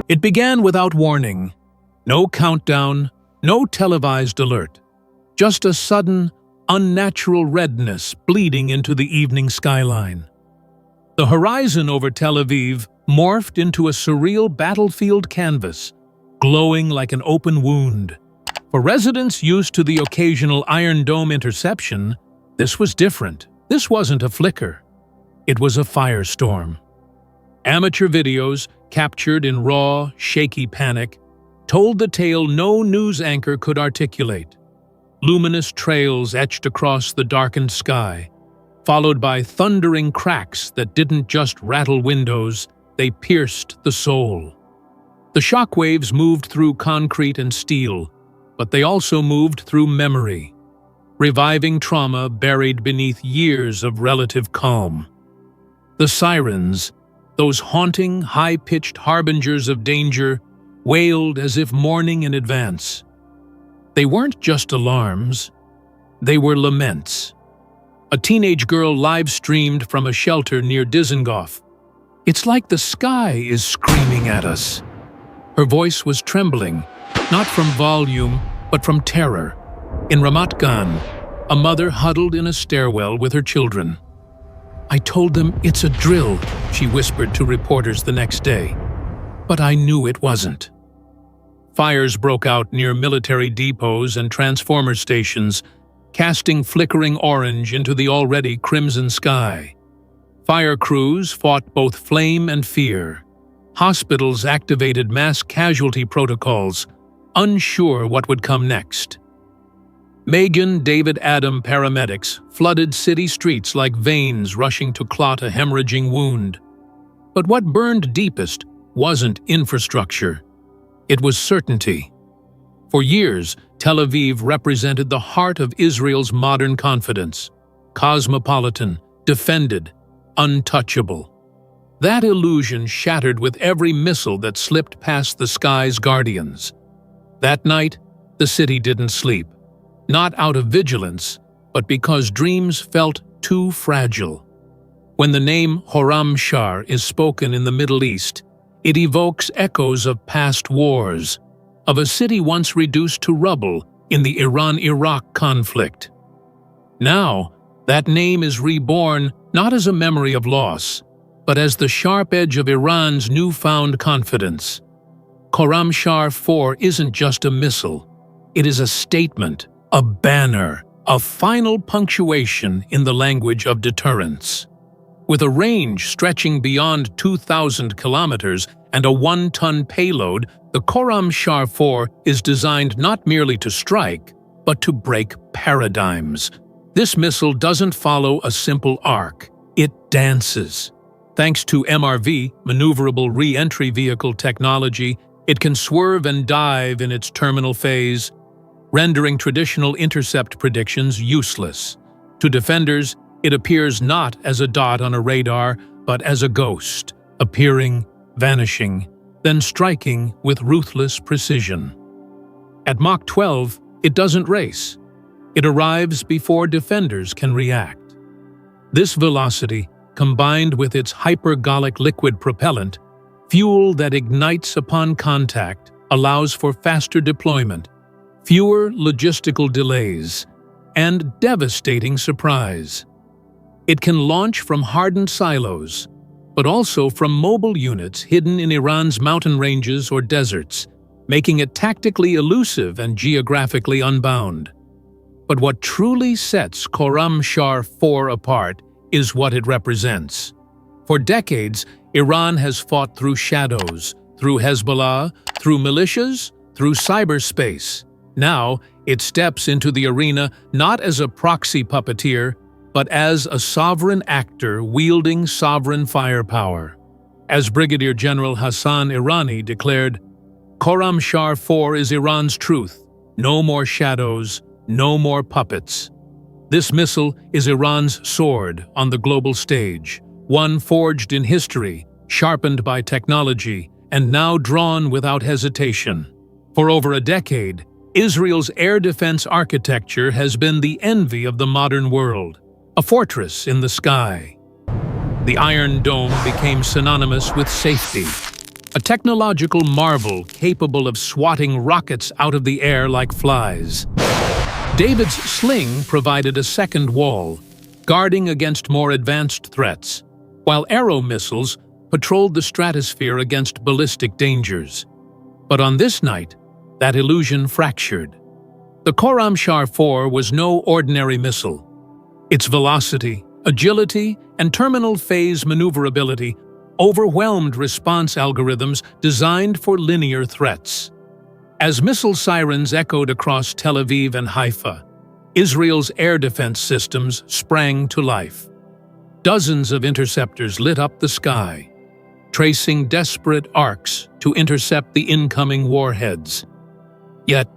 It began without warning. No countdown, no televised alert. Just a sudden, unnatural redness bleeding into the evening skyline. The horizon over Tel Aviv morphed into a surreal battlefield canvas, glowing like an open wound. For residents used to the occasional Iron Dome interception, this was different. This wasn't a flicker. It was a firestorm. Amateur videos, captured in raw, shaky panic, told the tale no news anchor could articulate. Luminous trails etched across the darkened sky, followed by thundering cracks that didn't just rattle windows, they pierced the soul. The shockwaves moved through concrete and steel, but they also moved through memory, reviving trauma buried beneath years of relative calm. The sirens, those haunting, high-pitched harbingers of danger, wailed as if mourning in advance. They weren't just alarms, they were laments. A teenage girl live-streamed from a shelter near Dizengoff. "It's like the sky is screaming at us." Her voice was trembling, not from volume, but from terror. In Ramat Gan, a mother huddled in a stairwell with her children. "I told them it's a drill," she whispered to reporters the next day. "But I knew it wasn't." Fires broke out near military depots and transformer stations, casting flickering orange into the already crimson sky. Fire crews fought both flame and fear. Hospitals activated mass casualty protocols, unsure what would come next. Megan David Adam paramedics flooded city streets like veins rushing to clot a hemorrhaging wound. But what burned deepest wasn't infrastructure. It was certainty. For years, Tel Aviv represented the heart of Israel's modern confidence. Cosmopolitan, defended, untouchable. That illusion shattered with every missile that slipped past the sky's guardians. That night, the city didn't sleep. Not out of vigilance, but because dreams felt too fragile. When the name Khorramshahr is spoken in the Middle East, it evokes echoes of past wars, of a city once reduced to rubble in the Iran-Iraq conflict. Now, that name is reborn not as a memory of loss, but as the sharp edge of Iran's newfound confidence. Khorramshahr 4 isn't just a missile. It is a statement, a banner, a final punctuation in the language of deterrence. With a range stretching beyond 2,000 kilometers and a 1-ton payload, the Khorramshahr 4 is designed not merely to strike, but to break paradigms. This missile doesn't follow a simple arc. It dances. Thanks to MRV, maneuverable re-entry vehicle technology, it can swerve and dive in its terminal phase, rendering traditional intercept predictions useless. To defenders, it appears not as a dot on a radar, but as a ghost, appearing, vanishing, then striking with ruthless precision. At Mach 12, it doesn't race. It arrives before defenders can react. This velocity, combined with its hypergolic liquid propellant, fuel that ignites upon contact, allows for faster deployment, fewer logistical delays, and devastating surprise. It can launch from hardened silos, but also from mobile units hidden in Iran's mountain ranges or deserts, making it tactically elusive and geographically unbound. But what truly sets Khorramshahr 4 apart is what it represents. For decades, Iran has fought through shadows, through Hezbollah, through militias, through cyberspace. Now, it steps into the arena not as a proxy puppeteer, but as a sovereign actor wielding sovereign firepower. As Brigadier General Hassan Irani declared, Khorramshahr 4 is Iran's truth. No more shadows, no more puppets. This missile is Iran's sword on the global stage, one forged in history, sharpened by technology, and now drawn without hesitation. For over a decade, Israel's air defense architecture has been the envy of the modern world, a fortress in the sky. The Iron Dome became synonymous with safety. a technological marvel capable of swatting rockets out of the air like flies. David's sling provided a second wall, guarding against more advanced threats, while Arrow missiles patrolled the stratosphere against ballistic dangers. But on this night, that illusion fractured. The Khorramshahr 4 was no ordinary missile. Its velocity, agility, and terminal phase maneuverability overwhelmed response algorithms designed for linear threats. As missile sirens echoed across Tel Aviv and Haifa, Israel's air defense systems sprang to life. Dozens of interceptors lit up the sky, tracing desperate arcs to intercept the incoming warheads. Yet,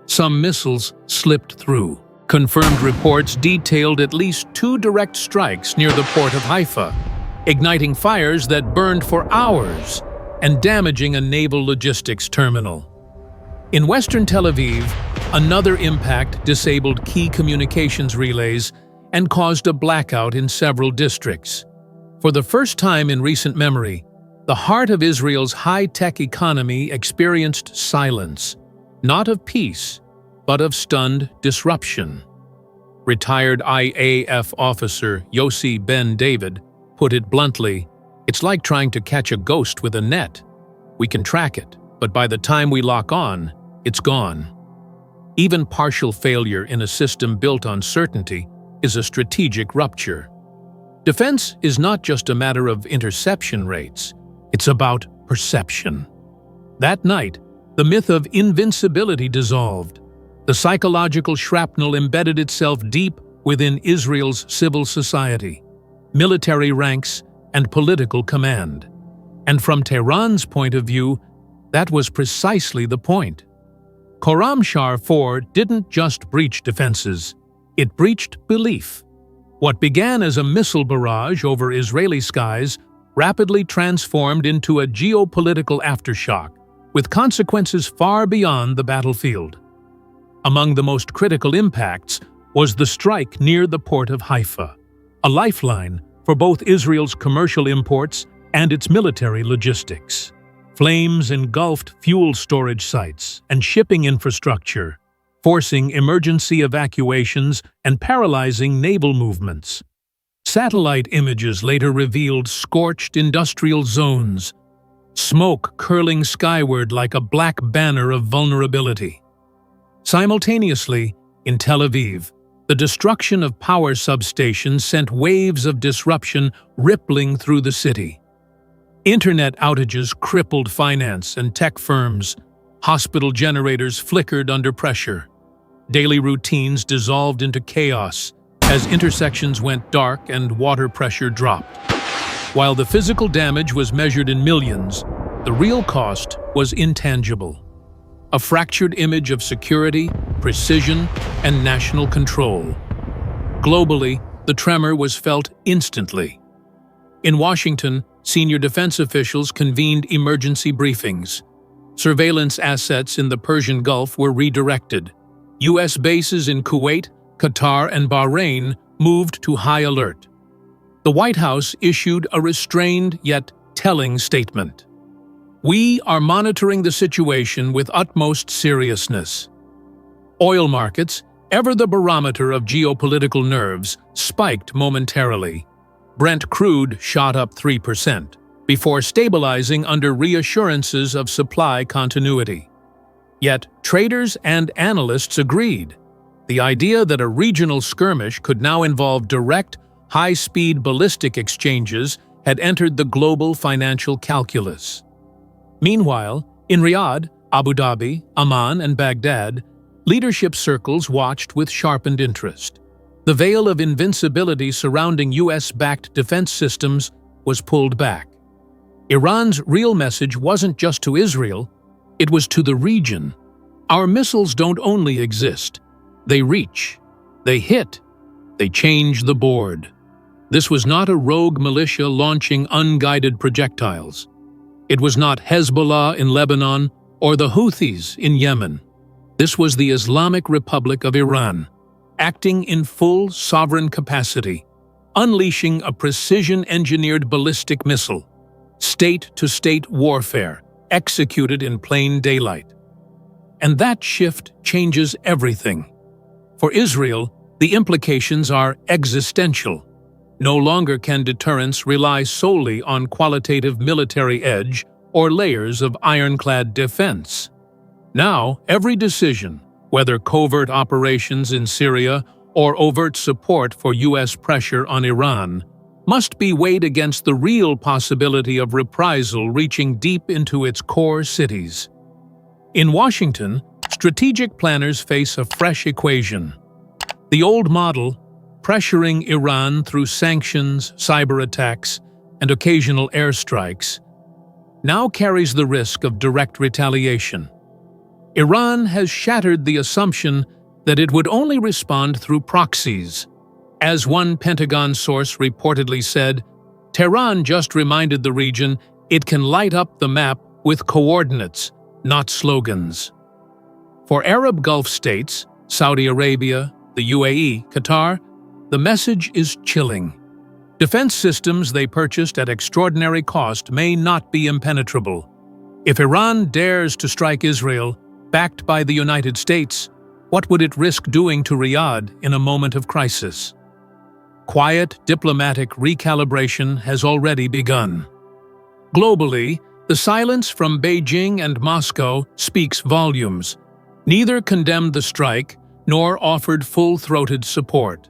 some missiles slipped through. Confirmed reports detailed at least 2 direct strikes near the port of Haifa, igniting fires that burned for hours and damaging a naval logistics terminal. In western Tel Aviv, another impact disabled key communications relays and caused a blackout in several districts. For the first time in recent memory, the heart of Israel's high-tech economy experienced silence, not of peace, but of stunned disruption. Retired IAF officer Yossi Ben David put it bluntly, "It's like trying to catch a ghost with a net. We can track it, but by the time we lock on, it's gone." Even partial failure in a system built on certainty is a strategic rupture. Defense is not just a matter of interception rates, it's about perception. That night, the myth of invincibility dissolved. The psychological shrapnel embedded itself deep within Israel's civil society, military ranks, and political command. And from Tehran's point of view, that was precisely the point. Khorramshahr 4 didn't just breach defenses, it breached belief. What began as a missile barrage over Israeli skies rapidly transformed into a geopolitical aftershock, with consequences far beyond the battlefield. Among the most critical impacts was the strike near the port of Haifa, a lifeline for both Israel's commercial imports and its military logistics. Flames engulfed fuel storage sites and shipping infrastructure, forcing emergency evacuations and paralyzing naval movements. Satellite images later revealed scorched industrial zones, smoke curling skyward like a black banner of vulnerability. Simultaneously, in Tel Aviv, the destruction of power substations sent waves of disruption rippling through the city. Internet outages crippled finance and tech firms. Hospital generators flickered under pressure. Daily routines dissolved into chaos as intersections went dark and water pressure dropped. While the physical damage was measured in millions, the real cost was intangible. A fractured image of security, precision, and national control. Globally, the tremor was felt instantly. In Washington, senior defense officials convened emergency briefings. Surveillance assets in the Persian Gulf were redirected. U.S. bases in Kuwait, Qatar, and Bahrain moved to high alert. The White House issued a restrained yet telling statement. "We are monitoring the situation with utmost seriousness." Oil markets, ever the barometer of geopolitical nerves, spiked momentarily. Brent crude shot up 3%, before stabilizing under reassurances of supply continuity. Yet, traders and analysts agreed. The idea that a regional skirmish could now involve direct, high-speed ballistic exchanges had entered the global financial calculus. Meanwhile, in Riyadh, Abu Dhabi, Amman, and Baghdad, leadership circles watched with sharpened interest. The veil of invincibility surrounding US-backed defense systems was pulled back. Iran's real message wasn't just to Israel, it was to the region. Our missiles don't only exist, they reach, they hit, they change the board. This was not a rogue militia launching unguided projectiles. It was not Hezbollah in Lebanon or the Houthis in Yemen. This was the Islamic Republic of Iran, acting in full sovereign capacity, unleashing a precision-engineered ballistic missile, state-to-state warfare, executed in plain daylight. And that shift changes everything. For Israel, the implications are existential. No longer can deterrence rely solely on qualitative military edge or layers of ironclad defense. Now, every decision, whether covert operations in Syria or overt support for U.S. pressure on Iran, must be weighed against the real possibility of reprisal reaching deep into its core cities. In Washington, strategic planners face a fresh equation. The old model, pressuring Iran through sanctions, cyber attacks, and occasional airstrikes, now carries the risk of direct retaliation. Iran has shattered the assumption that it would only respond through proxies. As one Pentagon source reportedly said, Tehran just reminded the region it can light up the map with coordinates, not slogans. For Arab Gulf states, Saudi Arabia, the UAE, Qatar, the message is chilling. Defense systems they purchased at extraordinary cost may not be impenetrable. If Iran dares to strike Israel, backed by the United States, what would it risk doing to Riyadh in a moment of crisis? Quiet diplomatic recalibration has already begun. Globally, the silence from Beijing and Moscow speaks volumes. Neither condemned the strike nor offered full-throated support.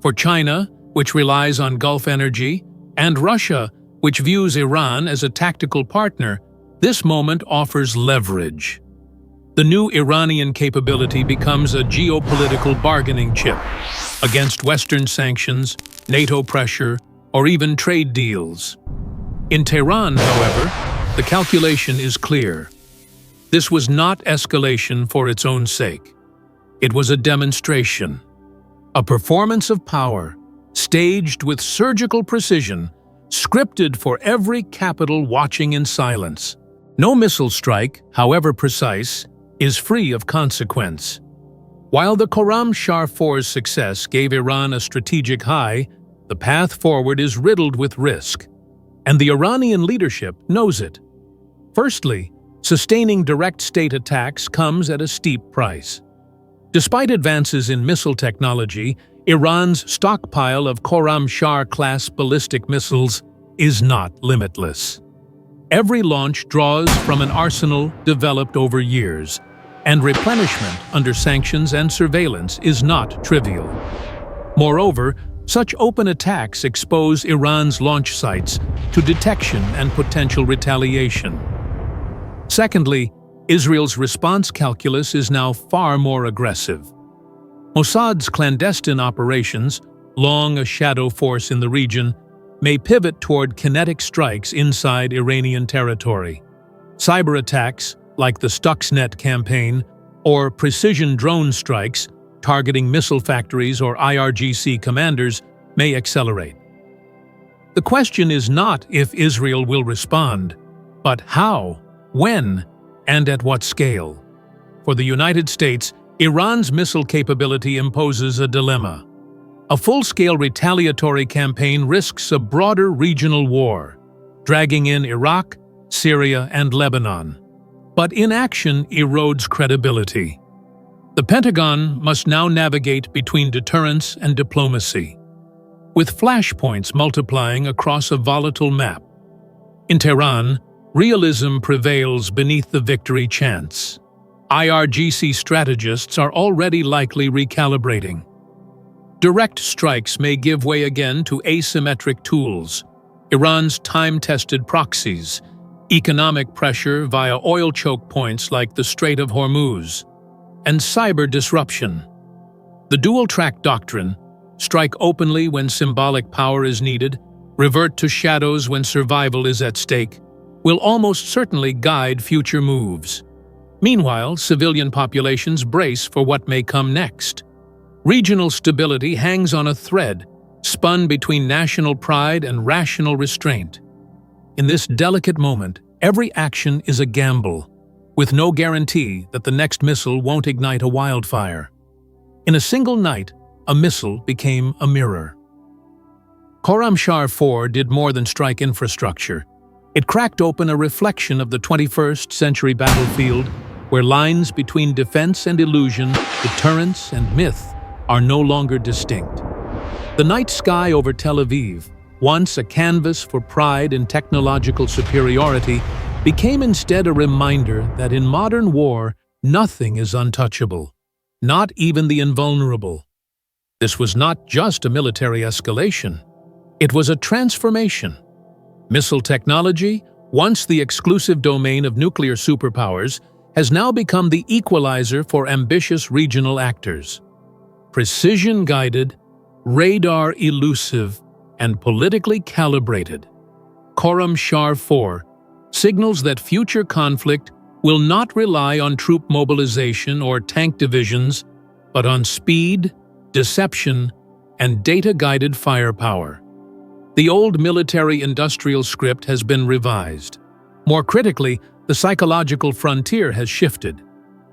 For China, which relies on Gulf energy, and Russia, which views Iran as a tactical partner, this moment offers leverage. The new Iranian capability becomes a geopolitical bargaining chip against Western sanctions, NATO pressure, or even trade deals. In Tehran, however, the calculation is clear. This was not escalation for its own sake. It was a demonstration, a performance of power, staged with surgical precision, scripted for every capital watching in silence. No missile strike, however precise, is free of consequence. While the Khorramshahr 4's success gave Iran a strategic high, the path forward is riddled with risk, and the Iranian leadership knows it. Firstly, sustaining direct state attacks comes at a steep price. Despite advances in missile technology, Iran's stockpile of Khorramshahr-class ballistic missiles is not limitless. Every launch draws from an arsenal developed over years, and replenishment under sanctions and surveillance is not trivial. Moreover, such open attacks expose Iran's launch sites to detection and potential retaliation. Secondly, Israel's response calculus is now far more aggressive. Mossad's clandestine operations, long a shadow force in the region, may pivot toward kinetic strikes inside Iranian territory. Cyber attacks, like the Stuxnet campaign, or precision drone strikes targeting missile factories or IRGC commanders, may accelerate. The question is not if Israel will respond, but how, when, and at what scale. For the United States, Iran's missile capability imposes a dilemma. A full-scale retaliatory campaign risks a broader regional war, dragging in Iraq, Syria, and Lebanon. But inaction erodes credibility. The Pentagon must now navigate between deterrence and diplomacy, with flashpoints multiplying across a volatile map. In Tehran, realism prevails beneath the victory chants. IRGC strategists are already likely recalibrating. Direct strikes may give way again to asymmetric tools, Iran's time-tested proxies, economic pressure via oil choke points like the Strait of Hormuz, and cyber disruption. The dual-track doctrine, strike openly when symbolic power is needed, revert to shadows when survival is at stake, will almost certainly guide future moves. Meanwhile, civilian populations brace for what may come next. Regional stability hangs on a thread, spun between national pride and rational restraint. In this delicate moment, every action is a gamble, with no guarantee that the next missile won't ignite a wildfire. In a single night, a missile became a mirror. Khorramshahr 4 did more than strike infrastructure. It cracked open a reflection of the 21st century battlefield, where lines between defense and illusion, deterrence and myth, are no longer distinct. The night sky over Tel Aviv, once a canvas for pride in technological superiority, became instead a reminder that in modern war, nothing is untouchable, not even the invulnerable. This was not just a military escalation. It was a transformation. Missile technology, once the exclusive domain of nuclear superpowers, has now become the equalizer for ambitious regional actors. Precision-guided, radar-elusive, and politically calibrated, Khorramshahr 4 signals that future conflict will not rely on troop mobilization or tank divisions, but on speed, deception, and data-guided firepower. The old military-industrial script has been revised. More critically, the psychological frontier has shifted.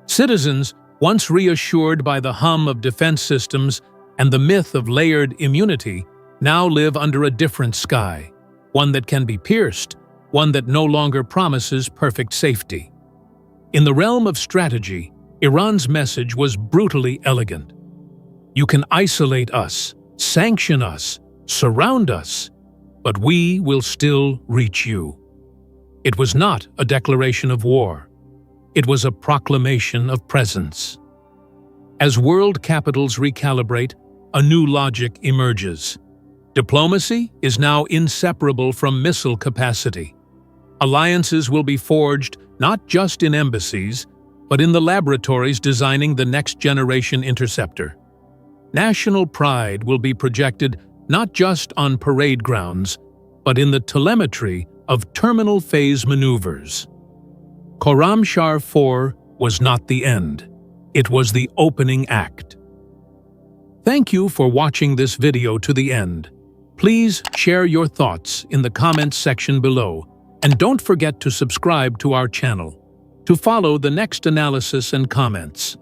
Citizens, once reassured by the hum of defense systems and the myth of layered immunity, now live under a different sky, one that can be pierced, one that no longer promises perfect safety. In the realm of strategy, Iran's message was brutally elegant. You can isolate us, sanction us, surround us, but we will still reach you. It was not a declaration of war. It was a proclamation of presence. As world capitals recalibrate, a new logic emerges. Diplomacy is now inseparable from missile capacity. Alliances will be forged not just in embassies, but in the laboratories designing the next-generation interceptor. National pride will be projected not just on parade grounds, but in the telemetry of terminal phase maneuvers. Khorramshahr 4 was not the end. It was the opening act. Thank you for watching this video to the end. Please share your thoughts in the comments section below, and don't forget to subscribe to our channel to follow the next analysis and comments.